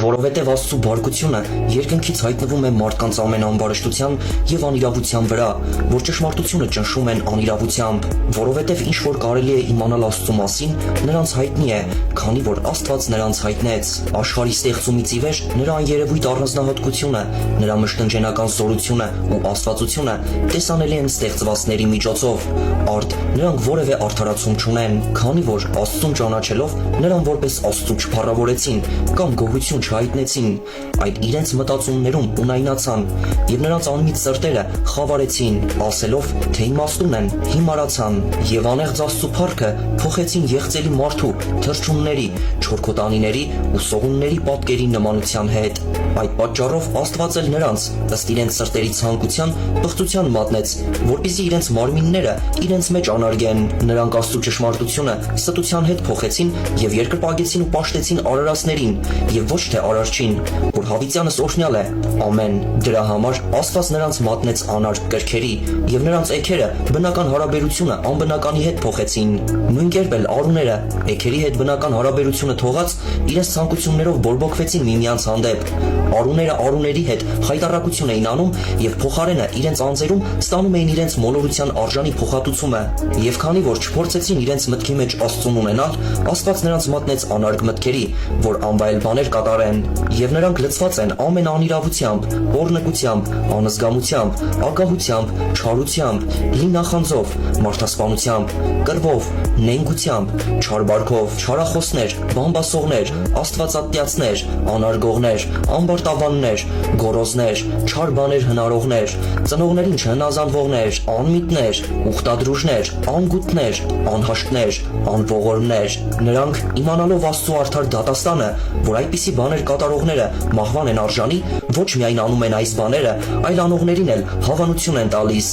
Որովհետև Աստծո բարկությունը երկնքից հայտնվում է մարդկանց ամեն ամբարշտության եւ անիրավության վրա, որ ճշմարտությունը ճնշում են անիրավությամբ, որովհետև ինչ որ կարելի է իմանալ Աստծո մասին, նրանց հայտնի է, քանի որ Աստված նրանց հայտնեց։ Աշխարհի ստեղծումից ի վեր նրա երևույթ առանձնահատկությունը, նրա մշտնջենական զորությունը ու աստվածությունը տեսանելի են ստեղծվածների միջոցով, արդ նրանք որևէ արդարացում չունեն, քանի որ Աստծուն ճանաչելով նրան որպես Աստծո չփառավորեցին կամ գոհություն չհայտնեցին, այլ իրենց մտածումներում ունայնացան եւ նրանց անմիտ սրտերը խավարեցին, ասելով, թե իմաստուն են, հիմարացան եւ անեղծ Աստծո փառքը փոխեցին եղծելի մարդու, թրջունների, չորքոտանիների ու սողունների պատկերի նմանության հետ։ Այդ պատճառով Աստված էլ նրանց ըստ իրենց սրտերի ցանկության պղծության մատնեց, որպեսզի իրենց մարմինները իրենց մեջ անարգեն։ Նրանք Աստծո ճշմարտությունը ստության հետ փոխեցին եւ երկրպագեցին ու պաշտեցին արարածներին եւ ոչ թե արարչին, որ հավիտյանս օրհնյալ է։ Ամեն։ Դրա համար Աստված նրանց մատնեց անարգ կրքերի եւ նրանց էգերը բնական հարաբերությունը անբնականի հետ փոխեցին։ Նույն կերպ էլ արուները էգերի հետ բնական հարաբերությունը թողած իրենց ցանկություններով բորբոքվեցին միմյանց հանդեպ։ Արուները արուների հետ խայտառակություն էին անում եւ փոխարենը իրենց անձերում ստանում էին իրենց մոլորության արժանի փոխհատուցումը։ Եվ քանի որ չփորձեցին իրենց մտքի մեջ Աստծուն ունենալ, Աստված նրանց մատնեց անարգ մտքերի, որ անվայել բաներ կատարեն, եւ նրանք լցված են ամեն անիրավությամբ, օրնկությամբ, անզգամությամբ, ագահությամբ, չարությամբ, լի նախանձով, մարդասպանությամբ, կռվով, նենգությամբ, չարբարքով, չարախոսներ, բամբասողներ, աստվածատյացներ, անարգողներ, ամբարտավաններ, գորոզներ, չար բաներ հնարողներ, ծնողներին չհնազանդվողներ, անմիտներ, ուխտադրուժներ, անգութներ, անհաշտներ, անողորմներ։ Նրանք իմանալով Աստծո արդար դատաստանը, որ այդպիսի բաներ կատարողները մահվան են արժանի, ոչ միայն անում են այս բաները, այլ անողներին էլ հավանություն են տալիս։